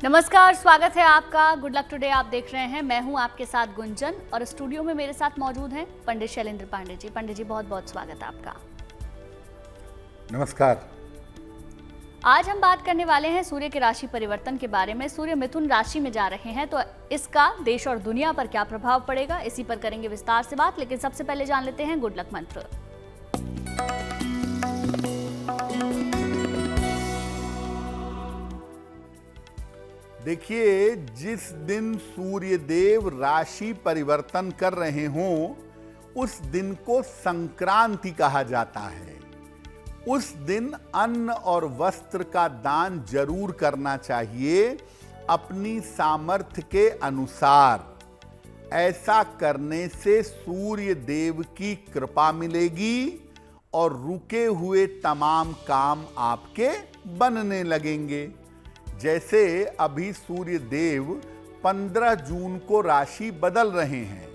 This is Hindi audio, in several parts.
नमस्कार, स्वागत है आपका गुड लक टुडे। आप देख रहे हैं, मैं हूं आपके साथ गुंजन और स्टूडियो में मेरे साथ मौजूद हैं पंडित शैलेंद्र पांडे जी। पंडित जी, बहुत बहुत स्वागत है आपका। नमस्कार। आज हम बात करने वाले हैं सूर्य के राशि परिवर्तन के बारे में। सूर्य मिथुन राशि में जा रहे हैं तो इसका देश और दुनिया पर क्या प्रभाव पड़ेगा, इसी पर करेंगे विस्तार से बात। लेकिन सबसे पहले जान लेते हैं गुड लक मंत्र। देखिए, जिस दिन सूर्य देव राशि परिवर्तन कर रहे हों उस दिन को संक्रांति कहा जाता है। उस दिन अन्न और वस्त्र का दान जरूर करना चाहिए अपनी सामर्थ्य के अनुसार। ऐसा करने से सूर्य देव की कृपा मिलेगी और रुके हुए तमाम काम आपके बनने लगेंगे। जैसे अभी सूर्य देव 15 जून को राशि बदल रहे हैं,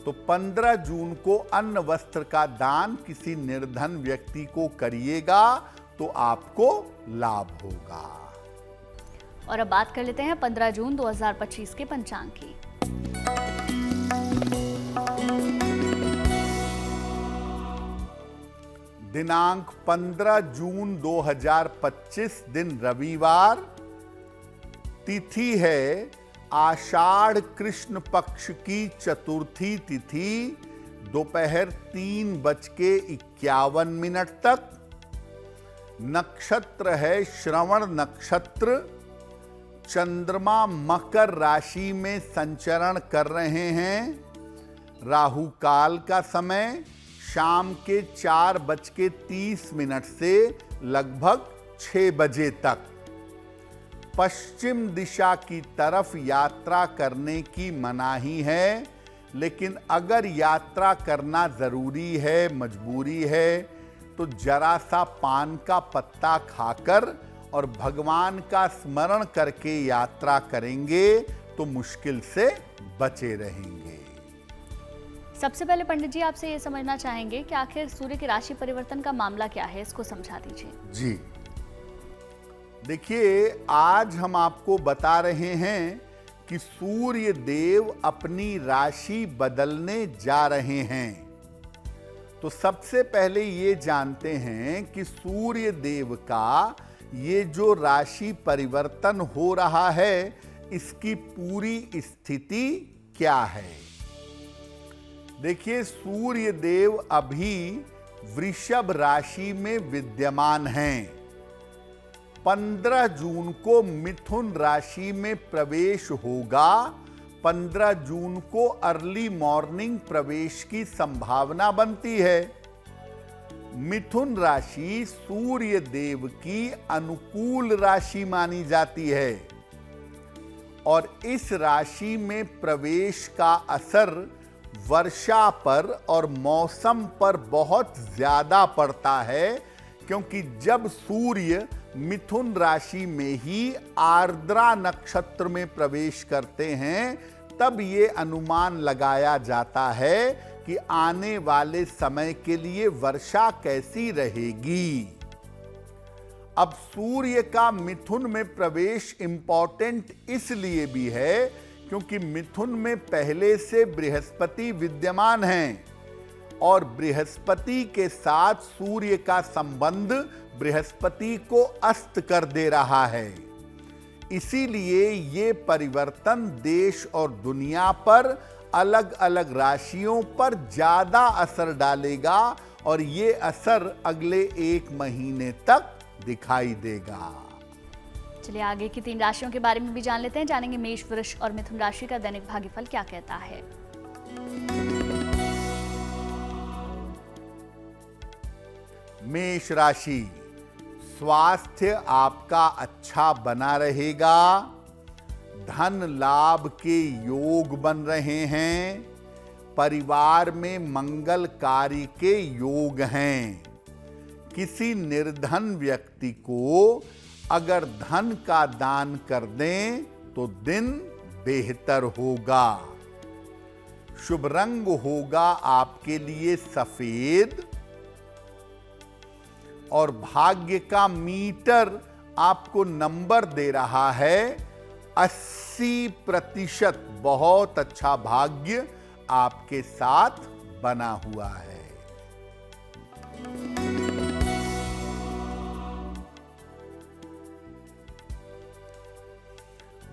तो 15 जून को अन्न वस्त्र का दान किसी निर्धन व्यक्ति को करिएगा तो आपको लाभ होगा। और अब बात कर लेते हैं 15 जून 2025 के पंचांग की। दिनांक 15 जून 2025 दिन रविवार। तिथि है आषाढ़ कृष्ण पक्ष की चतुर्थी तिथि, दोपहर 3:51 तक। नक्षत्र है श्रवण नक्षत्र। चंद्रमा मकर राशि में संचरण कर रहे हैं। राहु काल का समय शाम के 4:30 से लगभग 6 बजे तक। पश्चिम दिशा की तरफ यात्रा करने की मनाही है, लेकिन अगर यात्रा करना जरूरी है, मजबूरी है, तो जरा सा पान का पत्ता खाकर और भगवान का स्मरण करके यात्रा करेंगे तो मुश्किल से बचे रहेंगे। सबसे पहले पंडित जी, आपसे ये समझना चाहेंगे कि आखिर सूर्य की राशि परिवर्तन का मामला क्या है, इसको समझा दीजिए। जी देखिए, आज हम आपको बता रहे हैं कि सूर्य देव अपनी राशि बदलने जा रहे हैं। तो सबसे पहले ये जानते हैं कि सूर्य देव का ये जो राशि परिवर्तन हो रहा है, इसकी पूरी स्थिति क्या है। देखिए, सूर्य देव अभी वृषभ राशि में विद्यमान हैं। 15 जून को मिथुन राशि में प्रवेश होगा। 15 जून को अर्ली मॉर्निंग प्रवेश की संभावना बनती है। मिथुन राशि सूर्य देव की अनुकूल राशि मानी जाती है और इस राशि में प्रवेश का असर वर्षा पर और मौसम पर बहुत ज्यादा पड़ता है, क्योंकि जब सूर्य मिथुन राशि में ही आर्द्रा नक्षत्र में प्रवेश करते हैं, तब ये अनुमान लगाया जाता है कि आने वाले समय के लिए वर्षा कैसी रहेगी। अब सूर्य का मिथुन में प्रवेश इंपॉर्टेंट इसलिए भी है क्योंकि मिथुन में पहले से बृहस्पति विद्यमान हैं और बृहस्पति के साथ सूर्य का संबंध बृहस्पति को अस्त कर दे रहा है। इसीलिए ये परिवर्तन देश और दुनिया पर अलग अलग राशियों पर ज्यादा असर डालेगा और ये असर अगले 1 महीने तक दिखाई देगा। चलिए आगे की 3 राशियों के बारे में भी जान लेते हैं। जानेंगे मेष, वृष और मिथुन राशि का दैनिक भाग्यफल क्या कहता है। मेष राशि, स्वास्थ्य आपका अच्छा बना रहेगा। धन लाभ के योग बन रहे हैं। परिवार में मंगल कार्य के योग हैं। किसी निर्धन व्यक्ति को अगर धन का दान कर दें तो दिन बेहतर होगा। शुभ रंग होगा आपके लिए सफेद और भाग्य का मीटर आपको नंबर दे रहा है 80% बहुत अच्छा भाग्य आपके साथ बना हुआ है।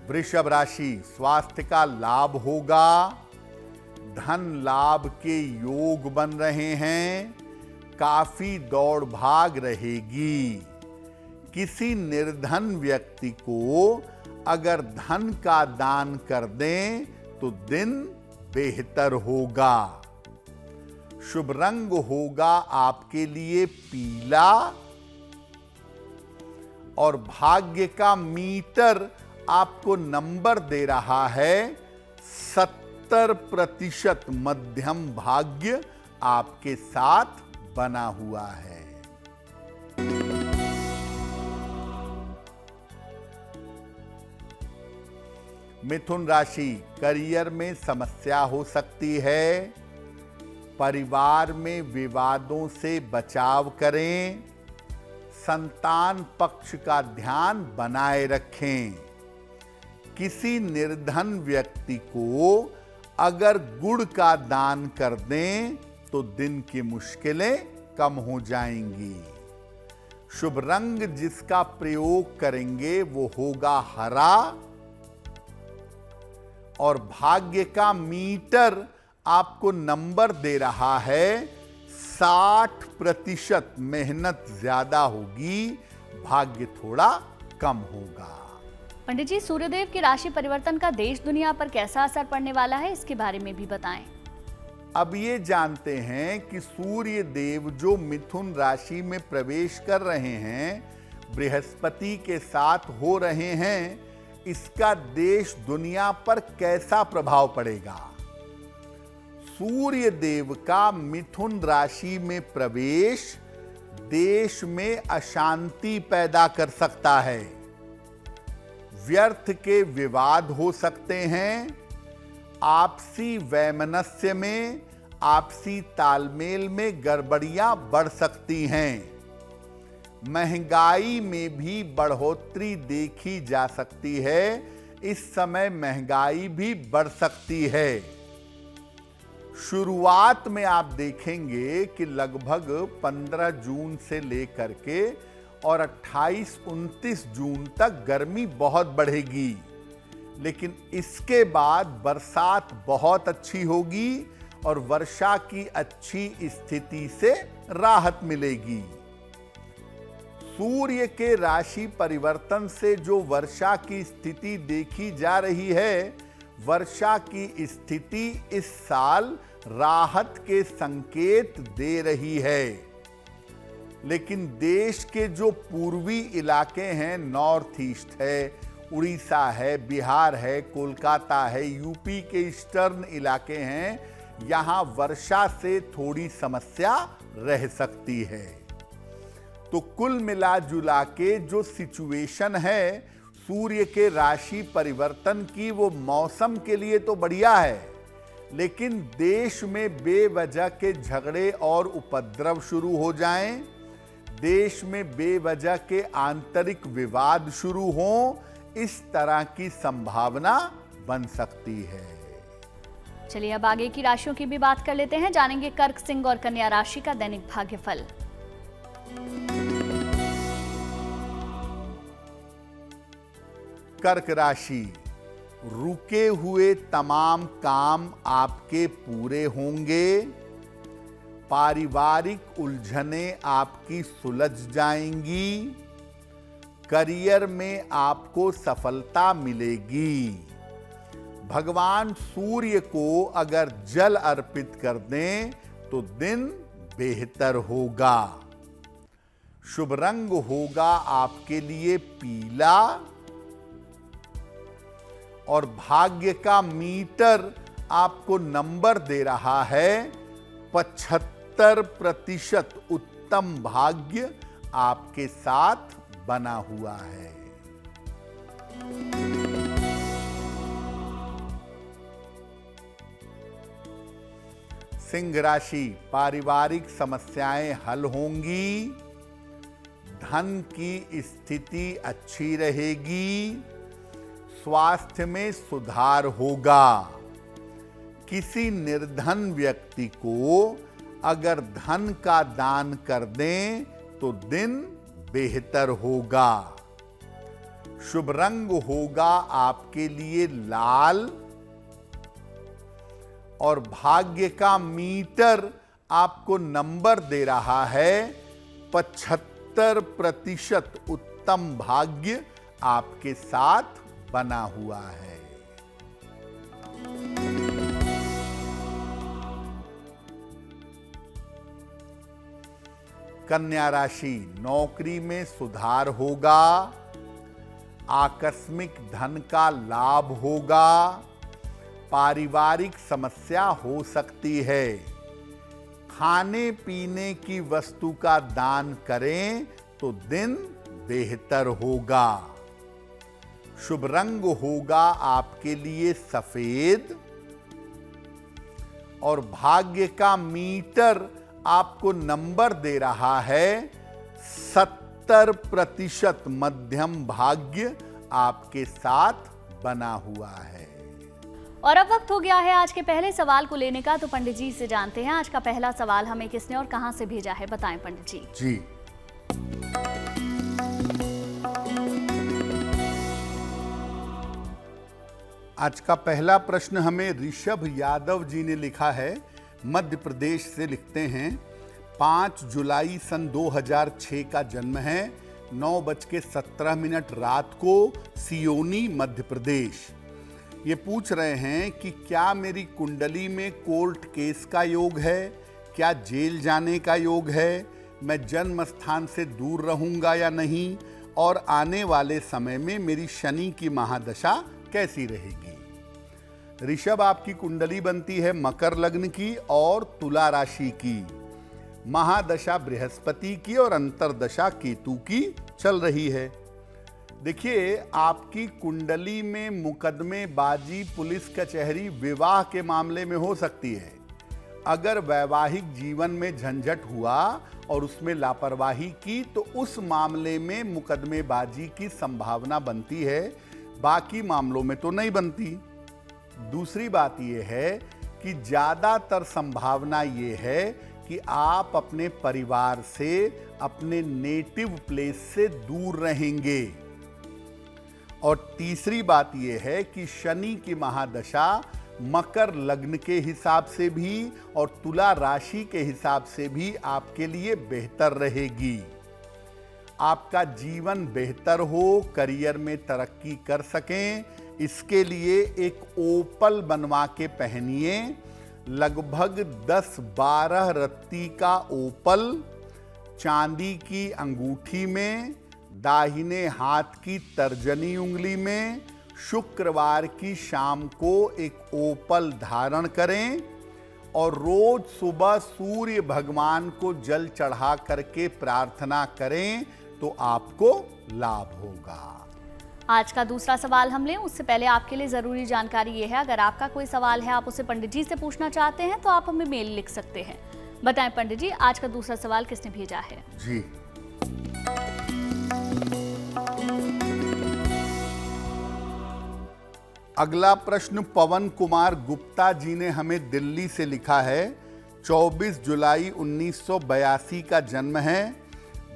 वृषभ राशि, स्वास्थ्य का लाभ होगा, धन लाभ के योग बन रहे हैं, काफी दौड़ भाग रहेगी। किसी निर्धन व्यक्ति को अगर धन का दान कर दें तो दिन बेहतर होगा। शुभ रंग होगा आपके लिए पीला और भाग्य का मीटर आपको नंबर दे रहा है 70% मध्यम भाग्य आपके साथ बना हुआ है। मिथुन राशि, करियर में समस्या हो सकती है, परिवार में विवादों से बचाव करें, संतान पक्ष का ध्यान बनाए रखें। किसी निर्धन व्यक्ति को अगर गुड़ का दान कर दें तो दिन की मुश्किलें कम हो जाएंगी। शुभ रंग जिसका प्रयोग करेंगे वो होगा हरा और भाग्य का मीटर आपको नंबर दे रहा है 60%। मेहनत ज्यादा होगी, भाग्य थोड़ा कम होगा। पंडित जी, सूर्यदेव की राशि परिवर्तन का देश दुनिया पर कैसा असर पड़ने वाला है, इसके बारे में भी बताएं। अब ये जानते हैं कि सूर्य देव जो मिथुन राशि में प्रवेश कर रहे हैं, बृहस्पति के साथ हो रहे हैं, इसका देश दुनिया पर कैसा प्रभाव पड़ेगा। सूर्य देव का मिथुन राशि में प्रवेश देश में अशांति पैदा कर सकता है। व्यर्थ के विवाद हो सकते हैं, आपसी वैमनस्य में, आपसी तालमेल में गड़बड़ियां बढ़ सकती हैं। महंगाई में भी बढ़ोतरी देखी जा सकती है। इस समय महंगाई भी बढ़ सकती है। शुरुआत में आप देखेंगे कि लगभग 15 जून से लेकर के और 28-29 जून तक गर्मी बहुत बढ़ेगी, लेकिन इसके बाद बरसात बहुत अच्छी होगी और वर्षा की अच्छी स्थिति से राहत मिलेगी। सूर्य के राशि परिवर्तन से जो वर्षा की स्थिति देखी जा रही है, वर्षा की स्थिति इस साल राहत के संकेत दे रही है। लेकिन देश के जो पूर्वी इलाके हैं, नॉर्थ ईस्ट है, उड़ीसा है, बिहार है, कोलकाता है, यूपी के ईस्टर्न इलाके हैं, यहां वर्षा से थोड़ी समस्या रह सकती है। तो कुल मिला जुला के जो सिचुएशन है सूर्य के राशि परिवर्तन की, वो मौसम के लिए तो बढ़िया है, लेकिन देश में बेवजह के झगड़े और उपद्रव शुरू हो जाएं, देश में बेवजह के आंतरिक विवाद शुरू हों, इस तरह की संभावना बन सकती है। चलिए अब आगे की राशियों की भी बात कर लेते हैं। जानेंगे कर्क, सिंह और कन्या राशि का दैनिक भाग्यफल। कर्क राशि, रुके हुए तमाम काम आपके पूरे होंगे, पारिवारिक उलझनें आपकी सुलझ जाएंगी, करियर में आपको सफलता मिलेगी। भगवान सूर्य को अगर जल अर्पित कर दें तो दिन बेहतर होगा। शुभ रंग होगा आपके लिए पीला और भाग्य का मीटर आपको नंबर दे रहा है 75%। उत्तम भाग्य आपके साथ बना हुआ है। सिंह राशि, पारिवारिक समस्याएं हल होंगी, धन की स्थिति अच्छी रहेगी, स्वास्थ्य में सुधार होगा। किसी निर्धन व्यक्ति को अगर धन का दान कर दें तो दिन बेहतर होगा। शुभ रंग होगा आपके लिए लाल और भाग्य का मीटर आपको नंबर दे रहा है 75% उत्तम भाग्य आपके साथ बना हुआ है। कन्या राशि, नौकरी में सुधार होगा, आकस्मिक धन का लाभ होगा, पारिवारिक समस्या हो सकती है। खाने पीने की वस्तु का दान करें तो दिन बेहतर होगा। शुभ रंग होगा आपके लिए सफेद और भाग्य का मीटर आपको नंबर दे रहा है 70% मध्यम भाग्य आपके साथ बना हुआ है। और अब वक्त हो गया है आज के पहले सवाल को लेने का, तो पंडित जी से जानते हैं आज का पहला सवाल हमें किसने और कहां से भेजा है, बताएं पंडित जी। जी, आज का पहला प्रश्न हमें ऋषभ यादव जी ने लिखा है, मध्य प्रदेश से लिखते हैं। 5 जुलाई सन 2006 का जन्म है, 9:17 रात को, सियोनी मध्य प्रदेश। ये पूछ रहे हैं कि क्या मेरी कुंडली में कोर्ट केस का योग है, क्या जेल जाने का योग है, मैं जन्म स्थान से दूर रहूंगा या नहीं, और आने वाले समय में मेरी शनि की महादशा कैसी रहेगी। ऋषभ, आपकी कुंडली बनती है मकर लग्न की और तुला राशि की। महादशा बृहस्पति की और अंतरदशा केतु की चल रही है। देखिए, आपकी कुंडली में मुकदमेबाजी, पुलिस कचहरी, विवाह के मामले में हो सकती है। अगर वैवाहिक जीवन में झंझट हुआ और उसमें लापरवाही की तो उस मामले में मुकदमेबाजी की संभावना बनती है, बाकी मामलों में तो नहीं बनती। दूसरी बात यह है कि ज़्यादातर संभावना ये है कि आप अपने परिवार से, अपने नेटिव प्लेस से दूर रहेंगे। और तीसरी बात यह है कि शनि की महादशा मकर लग्न के हिसाब से भी और तुला राशि के हिसाब से भी आपके लिए बेहतर रहेगी। आपका जीवन बेहतर हो, करियर में तरक्की कर सकें, इसके लिए एक ओपल बनवा के पहनिए। लगभग 10-12 रत्ती का ओपल चांदी की अंगूठी में, दाहिने हाथ की तर्जनी उंगली में, शुक्रवार की शाम को एक ओपल धारण करें और रोज सुबह सूर्य भगवान को जल चढ़ा करके प्रार्थना करें तो आपको लाभ होगा। आज का दूसरा सवाल हम लें उससे पहले आपके लिए जरूरी जानकारी ये है, अगर आपका कोई सवाल है, आप उसे पंडित जी से पूछना चाहते हैं तो आप हमें मेल लिख सकते हैं। बताएं पंडित जी, आज का दूसरा सवाल किसने भेजा है? जी, अगला प्रश्न पवन कुमार गुप्ता जी ने हमें दिल्ली से लिखा है। 24 जुलाई 1982 का जन्म है,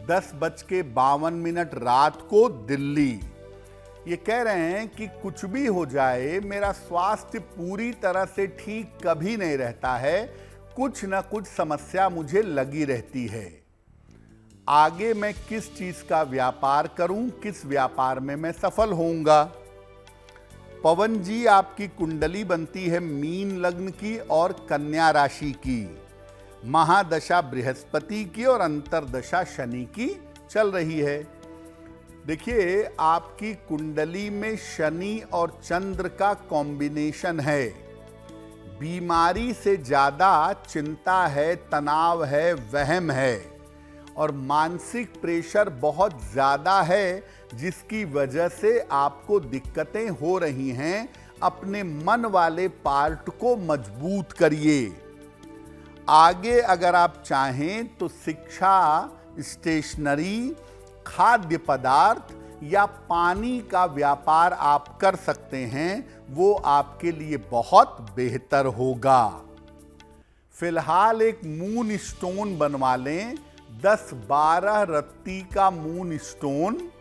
10:52 रात को, दिल्ली। ये कह रहे हैं कि कुछ भी हो जाए, मेरा स्वास्थ्य पूरी तरह से ठीक कभी नहीं रहता है, कुछ न कुछ समस्या मुझे लगी रहती है। आगे मैं किस चीज का व्यापार करूं, किस व्यापार में मैं सफल होऊंगा। पवन जी, आपकी कुंडली बनती है मीन लग्न की और कन्या राशि की। महादशा बृहस्पति की और अंतरदशा शनि की चल रही है। देखिए, आपकी कुंडली में शनि और चंद्र का कॉम्बिनेशन है। बीमारी से ज्यादा चिंता है, तनाव है, वहम है और मानसिक प्रेशर बहुत ज्यादा है, जिसकी वजह से आपको दिक्कतें हो रही हैं। अपने मन वाले पार्ट को मजबूत करिए। आगे अगर आप चाहें तो शिक्षा, स्टेशनरी, खाद्य पदार्थ या पानी का व्यापार आप कर सकते हैं, वो आपके लिए बहुत बेहतर होगा। फिलहाल एक मून स्टोन बनवा लें। 10-12 रत्ती का मून स्टोन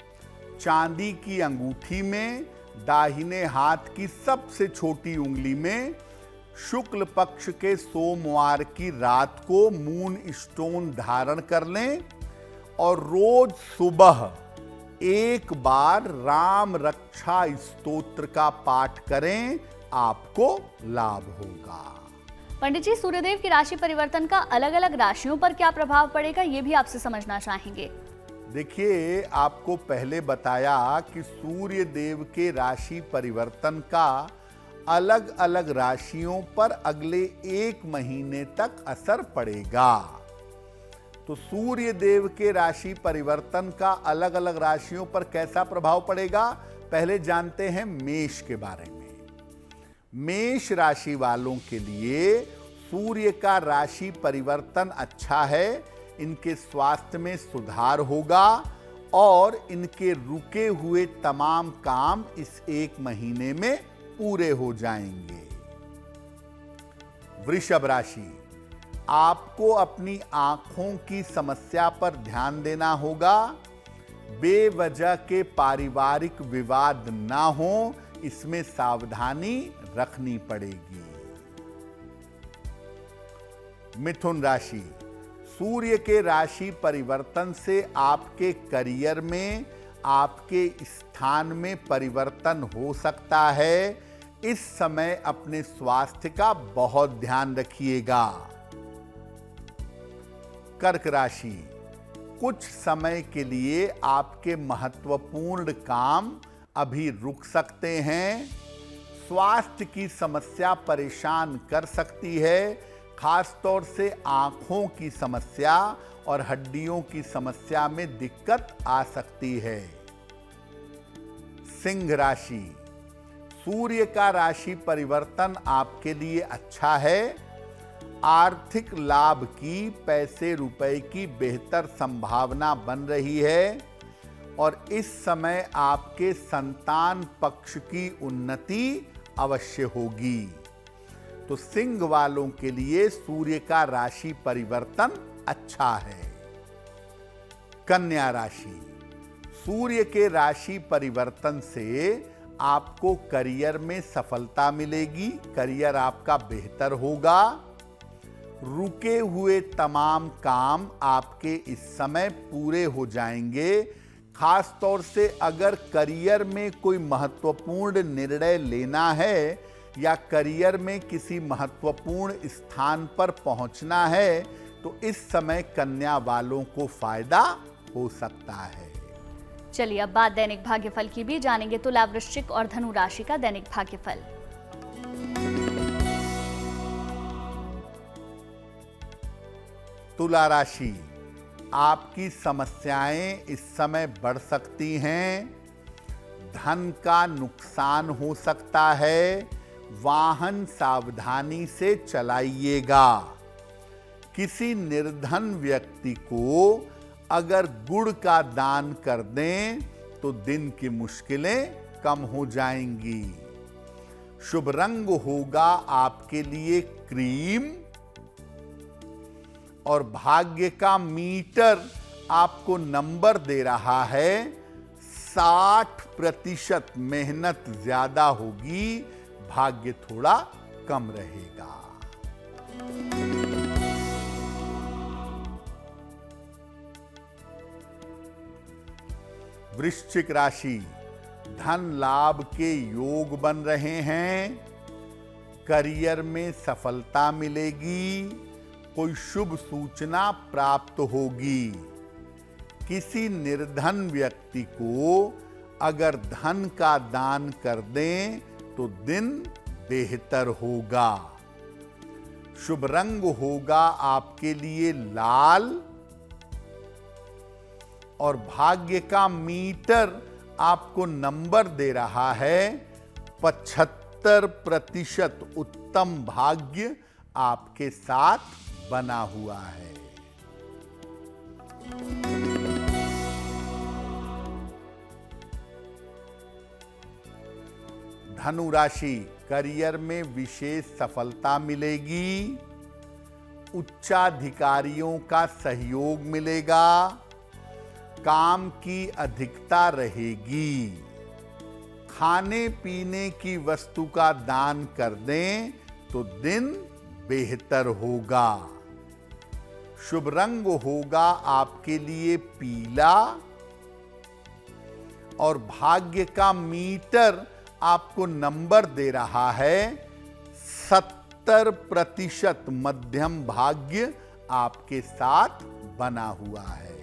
चांदी की अंगूठी में, दाहिने हाथ की सबसे छोटी उंगली में, शुक्ल पक्ष के सोमवार की रात को मून स्टोन धारण कर लें और रोज सुबह एक बार राम रक्षा स्तोत्र का पाठ करें, आपको लाभ होगा। पंडित जी, सूर्यदेव की राशि परिवर्तन का अलग अलग राशियों पर क्या प्रभाव पड़ेगा, ये भी आपसे समझना चाहेंगे। देखिए, आपको पहले बताया कि सूर्य देव के राशि परिवर्तन का अलग अलग राशियों पर अगले 1 महीने तक असर पड़ेगा। तो सूर्य देव के राशि परिवर्तन का अलग अलग राशियों पर कैसा प्रभाव पड़ेगा, पहले जानते हैं मेष के बारे में। मेष राशि वालों के लिए सूर्य का राशि परिवर्तन अच्छा है। इनके स्वास्थ्य में सुधार होगा और इनके रुके हुए तमाम काम इस 1 महीने में पूरे हो जाएंगे। वृषभ राशि, आपको अपनी आंखों की समस्या पर ध्यान देना होगा। बेवजह के पारिवारिक विवाद ना हो, इसमें सावधानी रखनी पड़ेगी। मिथुन राशि, सूर्य के राशि परिवर्तन से आपके करियर में, आपके स्थान में परिवर्तन हो सकता है। इस समय अपने स्वास्थ्य का बहुत ध्यान रखिएगा। कर्क राशि, कुछ समय के लिए आपके महत्वपूर्ण काम अभी रुक सकते हैं। स्वास्थ्य की समस्या परेशान कर सकती है, खासतौर से आंखों की समस्या और हड्डियों की समस्या में दिक्कत आ सकती है। सिंह राशि, सूर्य का राशि परिवर्तन आपके लिए अच्छा है। आर्थिक लाभ की, पैसे रुपए की बेहतर संभावना बन रही है और इस समय आपके संतान पक्ष की उन्नति अवश्य होगी। तो सिंह वालों के लिए सूर्य का राशि परिवर्तन अच्छा है। कन्या राशि, सूर्य के राशि परिवर्तन से आपको करियर में सफलता मिलेगी। करियर आपका बेहतर होगा। रुके हुए तमाम काम आपके इस समय पूरे हो जाएंगे। खास तौर से अगर करियर में कोई महत्वपूर्ण निर्णय लेना है या करियर में किसी महत्वपूर्ण स्थान पर पहुंचना है, तो इस समय कन्या वालों को फायदा हो सकता है। चलिए, अब बात दैनिक भाग्यफल की भी जानेंगे। तुला, वृश्चिक और धनु राशि का दैनिक भाग्यफल। तुला राशि, आपकी समस्याएं इस समय बढ़ सकती हैं। धन का नुकसान हो सकता है। वाहन सावधानी से चलाइएगा। किसी निर्धन व्यक्ति को अगर गुड़ का दान कर दें तो दिन की मुश्किलें कम हो जाएंगी। शुभ रंग होगा आपके लिए क्रीम और भाग्य का मीटर आपको नंबर दे रहा है 60%। मेहनत ज्यादा होगी, भाग्य थोड़ा कम रहेगा। वृश्चिक राशि, धन लाभ के योग बन रहे हैं। करियर में सफलता मिलेगी। कोई शुभ सूचना प्राप्त होगी। किसी निर्धन व्यक्ति को अगर धन का दान कर दें तो दिन बेहतर होगा। शुभ रंग होगा आपके लिए लाल और भाग्य का मीटर आपको नंबर दे रहा है 75%। उत्तम भाग्य आपके साथ बना हुआ है। धनु राशि, करियर में विशेष सफलता मिलेगी। उच्चाधिकारियों का सहयोग मिलेगा। काम की अधिकता रहेगी। खाने पीने की वस्तु का दान कर दें तो दिन बेहतर होगा। शुभ रंग होगा आपके लिए पीला और भाग्य का मीटर आपको नंबर दे रहा है 70% मध्यम भाग्य आपके साथ बना हुआ है।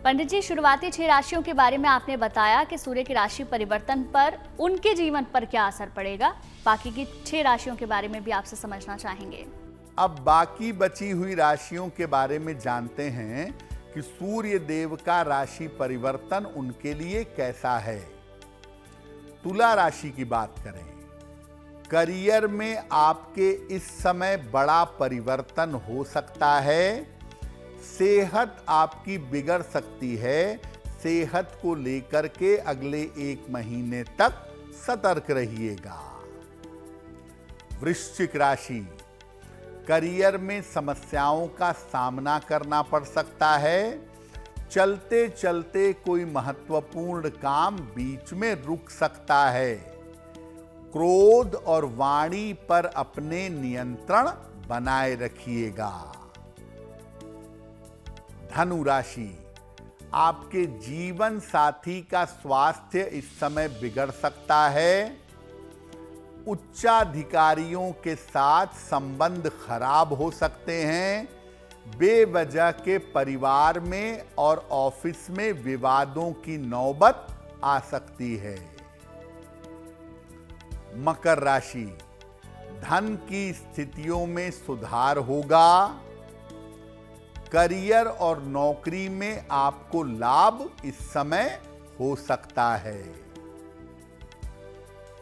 पंडित जी, शुरुआती 6 राशियों के बारे में आपने बताया कि सूर्य की राशि परिवर्तन पर उनके जीवन पर क्या असर पड़ेगा। बाकी की 6 राशियों के बारे में भी आपसे समझना चाहेंगे। अब बाकी बची हुई राशियों के बारे में जानते हैं कि सूर्य देव का राशि परिवर्तन उनके लिए कैसा है। तुला राशि की बात करें, करियर में आपके इस समय बड़ा परिवर्तन हो सकता है। सेहत आपकी बिगड़ सकती है। सेहत को लेकर के अगले 1 महीने तक सतर्क रहिएगा। वृश्चिक राशि, करियर में समस्याओं का सामना करना पड़ सकता है। चलते चलते कोई महत्वपूर्ण काम बीच में रुक सकता है। क्रोध और वाणी पर अपने नियंत्रण बनाए रखिएगा। धनु राशि, आपके जीवन साथी का स्वास्थ्य इस समय बिगड़ सकता है। उच्चाधिकारियों के साथ संबंध खराब हो सकते हैं। बेवजह के परिवार में और ऑफिस में विवादों की नौबत आ सकती है। मकर राशि, धन की स्थितियों में सुधार होगा। करियर और नौकरी में आपको लाभ इस समय हो सकता है।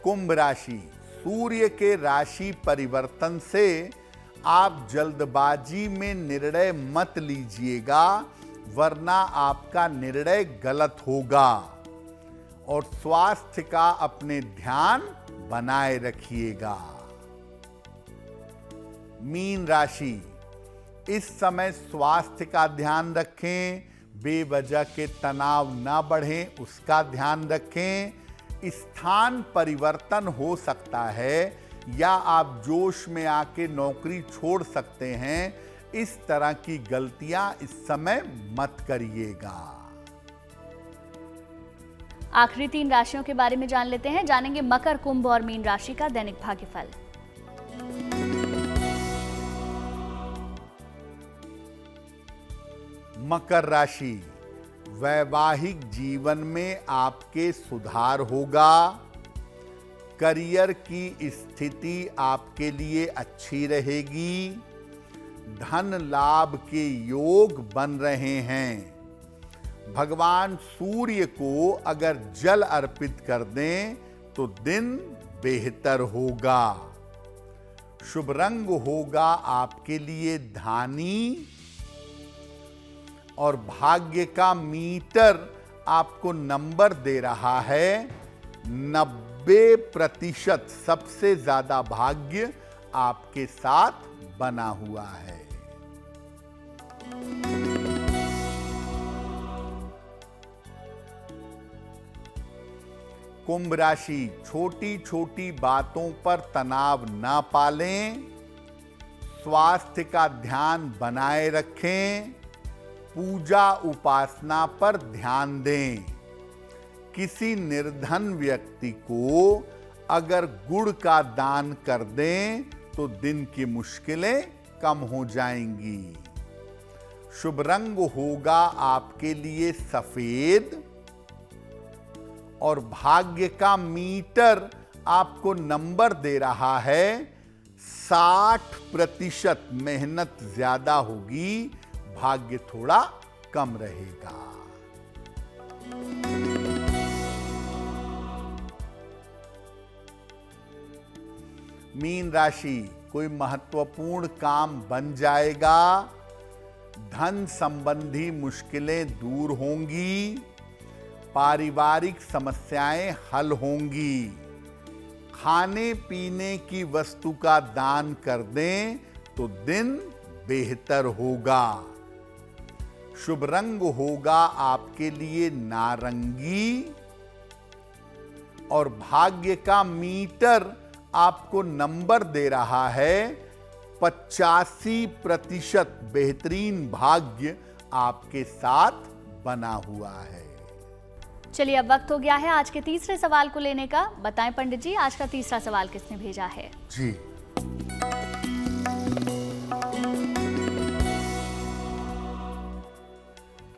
कुंभ राशि, सूर्य के राशि परिवर्तन से आप जल्दबाजी में निर्णय मत लीजिएगा, वरना आपका निर्णय गलत होगा। और स्वास्थ्य का अपने ध्यान बनाए रखिएगा। मीन राशि, इस समय स्वास्थ्य का ध्यान रखें। बेवजह के तनाव ना बढ़ें, उसका ध्यान रखें। स्थान परिवर्तन हो सकता है या आप जोश में आके नौकरी छोड़ सकते हैं। इस तरह की गलतियां इस समय मत करिएगा। आखिरी 3 राशियों के बारे में जान लेते हैं। जानेंगे मकर, कुंभ और मीन राशि का दैनिक भाग्यफल। मकर राशि, वैवाहिक जीवन में आपके सुधार होगा। करियर की स्थिति आपके लिए अच्छी रहेगी। धन लाभ के योग बन रहे हैं। भगवान सूर्य को अगर जल अर्पित कर दें तो दिन बेहतर होगा। शुभ रंग होगा आपके लिए धानी और भाग्य का मीटर आपको नंबर दे रहा है 90%। सबसे ज्यादा भाग्य आपके साथ बना हुआ है। कुंभ राशि, छोटी छोटी बातों पर तनाव ना पालें। स्वास्थ्य का ध्यान बनाए रखें। पूजा उपासना पर ध्यान दें। किसी निर्धन व्यक्ति को अगर गुड़ का दान कर दें तो दिन की मुश्किलें कम हो जाएंगी। शुभ रंग होगा आपके लिए सफेद और भाग्य का मीटर आपको नंबर दे रहा है 60%। मेहनत ज्यादा होगी, भाग्य थोड़ा कम रहेगा। मीन राशि, कोई महत्वपूर्ण काम बन जाएगा। धन संबंधी मुश्किलें दूर होंगी। पारिवारिक समस्याएं हल होंगी। खाने पीने की वस्तु का दान कर दें तो दिन बेहतर होगा। शुभ रंग होगा आपके लिए नारंगी और भाग्य का मीटर आपको नंबर दे रहा है 85% बेहतरीन भाग्य आपके साथ बना हुआ है। चलिए अब वक्त हो गया है आज के तीसरे सवाल को लेने का। बताएं पंडित जी, आज का तीसरा सवाल किसने भेजा है? जी,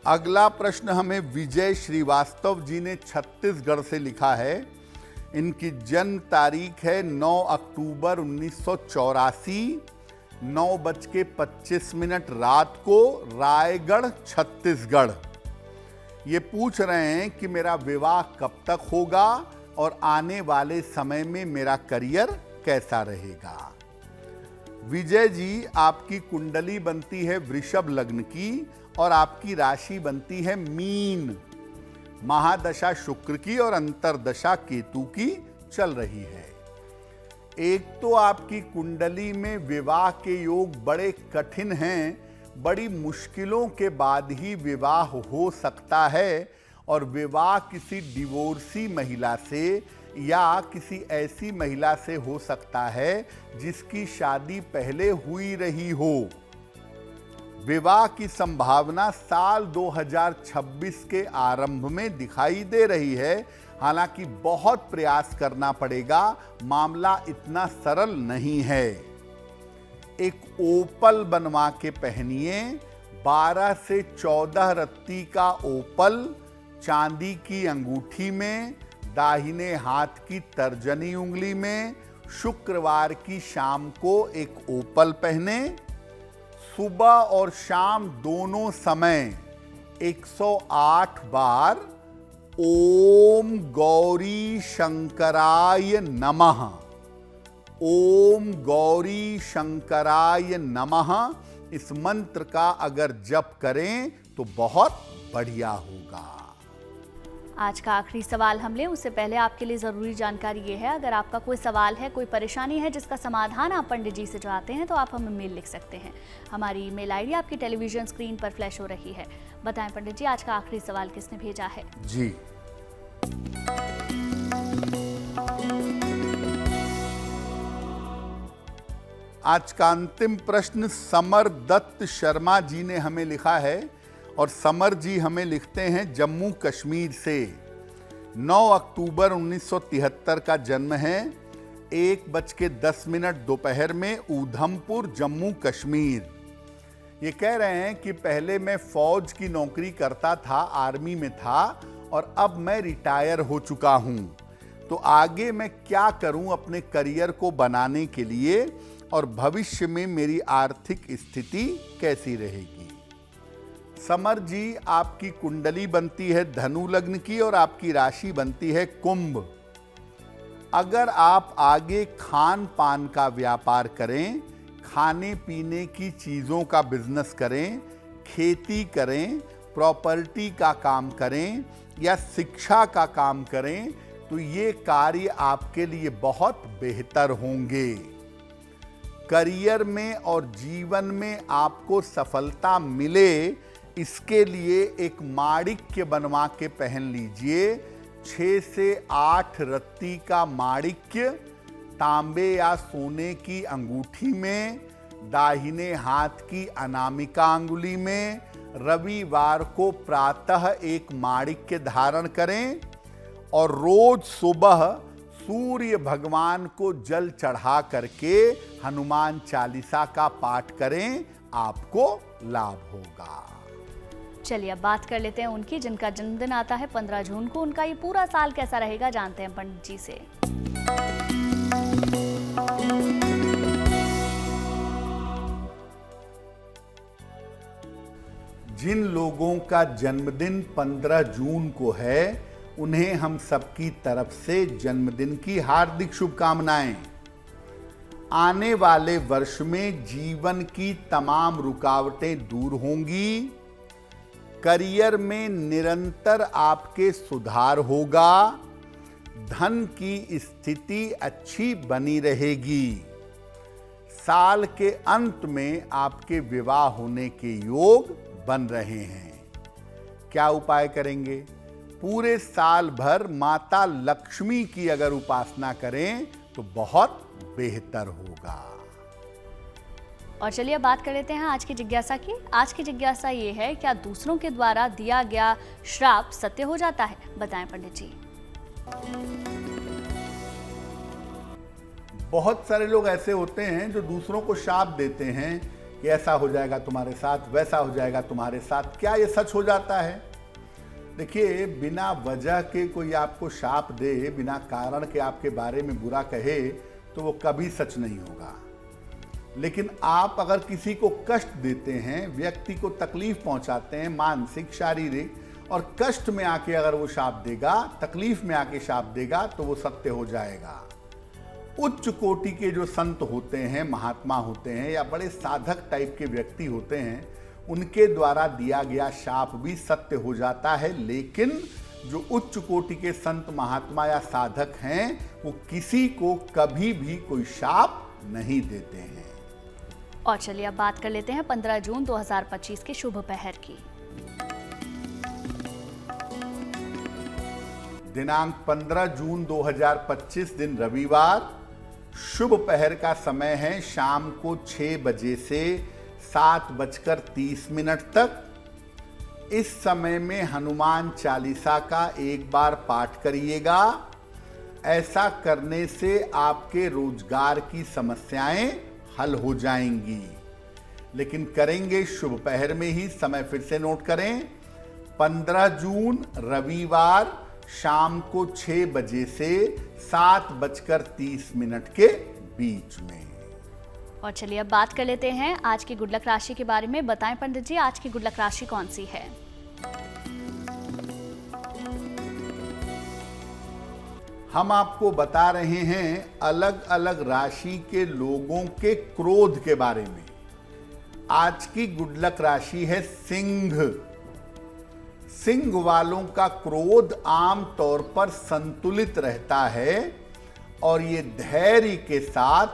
अगला प्रश्न हमें विजय श्रीवास्तव जी ने छत्तीसगढ़ से लिखा है। इनकी जन्म तारीख है 9 अक्टूबर 1984, 9:25 रात को, रायगढ़ छत्तीसगढ़। ये पूछ रहे हैं कि मेरा विवाह कब तक होगा और आने वाले समय में मेरा करियर कैसा रहेगा। विजय जी, आपकी कुंडली बनती है वृषभ लग्न की और आपकी राशि बनती है मीन। महादशा शुक्र की और अंतरदशा केतु की चल रही है। एक तो आपकी कुंडली में विवाह के योग बड़े कठिन हैं, बड़ी मुश्किलों के बाद ही विवाह हो सकता है और विवाह किसी डिवोर्सी महिला से या किसी ऐसी महिला से हो सकता है जिसकी शादी पहले हुई रही हो। विवाह की संभावना साल 2026 के आरंभ में दिखाई दे रही है। हालांकि बहुत प्रयास करना पड़ेगा, मामला इतना सरल नहीं है। एक ओपल बनवा के पहनिए, 12 से 14 रत्ती का ओपल चांदी की अंगूठी में, दाहिने हाथ की तर्जनी उंगली में। शुक्रवार की शाम को एक ओपल पहने। सुबह और शाम दोनों समय 108 बार ओम गौरी शंकराय नमः, ओम गौरी शंकराय नमः, इस मंत्र का अगर जप करें तो बहुत बढ़िया होगा। आज का आखिरी सवाल हम लें उससे पहले आपके लिए ज़रूरी जानकारी ये है, अगर आपका कोई सवाल है, कोई परेशानी है जिसका समाधान आप पंडित जी से चाहते हैं तो आप हमें मेल लिख सकते हैं। हमारी ईमेल आईडी आपकी टेलीविजन स्क्रीन पर फ्लैश हो रही है। बताएं पंडित जी, आज का आखिरी सवाल किसने भेजा है? जी, आज का अंतिम प्रश्न समर दत्त शर्मा जी ने हमें लिखा है और समर जी हमें लिखते हैं जम्मू कश्मीर से। 9 अक्टूबर 1973 का जन्म है, 1:10 दोपहर में, ऊधमपुर जम्मू कश्मीर। ये कह रहे हैं कि पहले मैं फौज की नौकरी करता था, आर्मी में था, और अब मैं रिटायर हो चुका हूं। तो आगे मैं क्या करूं अपने करियर को बनाने के लिए और भविष्य में मेरी आर्थिक स्थिति कैसी रहेगी। समर जी, आपकी कुंडली बनती है धनु लग्न की और आपकी राशि बनती है कुंभ। अगर आप आगे खान पान का व्यापार करें, खाने पीने की चीज़ों का बिजनेस करें, खेती करें, प्रॉपर्टी का काम करें या शिक्षा का काम करें तो ये कार्य आपके लिए बहुत बेहतर होंगे। करियर में और जीवन में आपको सफलता मिले, इसके लिए एक माणिक्य बनवा के पहन लीजिए। 6 से 8 रत्ती का माणिक्य तांबे या सोने की अंगूठी में, दाहिने हाथ की अनामिका अंगुली में। रविवार को प्रातः एक माणिक्य धारण करें और रोज सुबह सूर्य भगवान को जल चढ़ा करके हनुमान चालीसा का पाठ करें, आपको लाभ होगा। चलिए अब बात कर लेते हैं उनकी जिनका जन्मदिन आता है 15 जून को। उनका ये पूरा साल कैसा रहेगा जानते हैं पंडित जी से। जिन लोगों का जन्मदिन 15 जून को है उन्हें हम सबकी तरफ से जन्मदिन की हार्दिक शुभकामनाएं। आने वाले वर्ष में जीवन की तमाम रुकावटें दूर होंगी। करियर में निरंतर आपके सुधार होगा। धन की स्थिति अच्छी बनी रहेगी। साल के अंत में आपके विवाह होने के योग बन रहे हैं। क्या उपाय करेंगे? पूरे साल भर माता लक्ष्मी की अगर उपासना करें तो बहुत बेहतर होगा। और चलिए बात कर लेते हैं आज की जिज्ञासा की। आज की जिज्ञासा ये है, क्या दूसरों के द्वारा दिया गया श्राप सत्य हो जाता है? बताएं पंडित जी। बहुत सारे लोग ऐसे होते हैं जो दूसरों को शाप देते हैं कि ऐसा हो जाएगा तुम्हारे साथ, वैसा हो जाएगा तुम्हारे साथ। क्या ये सच हो जाता है? देखिए, बिना वजह के कोई आपको शाप दे, बिना कारण के आपके बारे में बुरा कहे, तो वो कभी सच नहीं होगा। लेकिन आप अगर किसी को कष्ट देते हैं, व्यक्ति को तकलीफ पहुंचाते हैं, मानसिक, शारीरिक, और कष्ट में आके अगर वो शाप देगा, तकलीफ में आके शाप देगा, तो वो सत्य हो जाएगा। उच्च कोटि के जो संत होते हैं, महात्मा होते हैं, या बड़े साधक टाइप के व्यक्ति होते हैं, उनके द्वारा दिया गया शाप भी सत्य हो जाता है। लेकिन जो उच्च कोटि के संत, महात्मा या साधक हैं, वो किसी को कभी भी कोई शाप नहीं देते हैं। और चलिए अब बात कर लेते हैं 15 जून 2025 के शुभ पहर की। दिनांक 15 जून 2025 दिन रविवार, शुभ पहर का समय है शाम को 6 बजे से 7:30 तक। इस समय में हनुमान चालीसा का एक बार पाठ करिएगा। ऐसा करने से आपके रोजगार की समस्याएं हल हो जाएंगी। लेकिन करेंगे शुभ पहर में ही। समय फिर से नोट करें, 15 जून रविवार शाम को 6 बजे से 7:30 के बीच में। और चलिए अब बात कर लेते हैं आज की गुड लक राशि के बारे में। बताएं पंडित जी, आज की गुड लक राशि कौन सी है? हम आपको बता रहे हैं अलग अलग राशि के लोगों के क्रोध के बारे में। आज की गुड लक राशि है सिंह। सिंह वालों का क्रोध आम तौर पर संतुलित रहता है और ये धैर्य के साथ,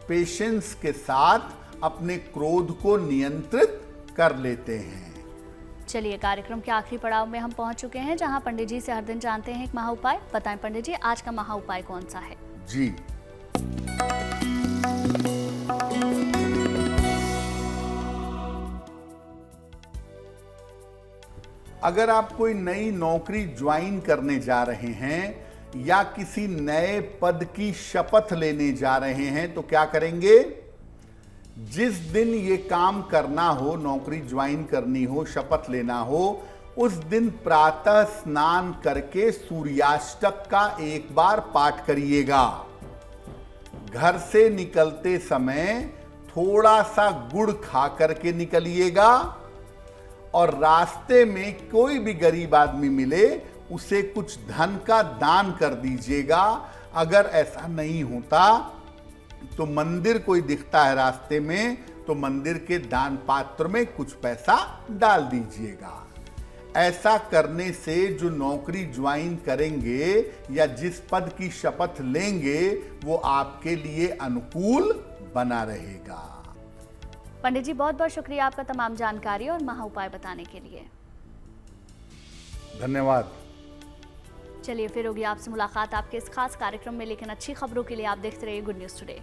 पेशेंस के साथ अपने क्रोध को नियंत्रित कर लेते हैं। चलिए कार्यक्रम के आखिरी पड़ाव में हम पहुंच चुके हैं, जहां पंडित जी से हर दिन जानते हैं एक महा उपाय। बताएं पंडित जी, आज का महा उपाय कौन सा है? जी, अगर आप कोई नई नौकरी ज्वाइन करने जा रहे हैं या किसी नए पद की शपथ लेने जा रहे हैं तो क्या करेंगे? जिस दिन ये काम करना हो, नौकरी ज्वाइन करनी हो, शपथ लेना हो, उस दिन प्रातः स्नान करके सूर्याष्टक का एक बार पाठ करिएगा। घर से निकलते समय थोड़ा सा गुड़ खा करके निकलिएगा और रास्ते में कोई भी गरीब आदमी मिले उसे कुछ धन का दान कर दीजिएगा। अगर ऐसा नहीं होता तो मंदिर कोई दिखता है रास्ते में तो मंदिर के दान पात्र में कुछ पैसा डाल दीजिएगा। ऐसा करने से जो नौकरी ज्वाइन करेंगे या जिस पद की शपथ लेंगे वो आपके लिए अनुकूल बना रहेगा। पंडित जी बहुत बहुत शुक्रिया आपका तमाम जानकारी और महा उपाय बताने के लिए। धन्यवाद। चलिए फिर होगी आपसे मुलाकात आपके इस खास कार्यक्रम में, लेकिन अच्छी खबरों के लिए आप देखते रहिए गुड न्यूज टुडे।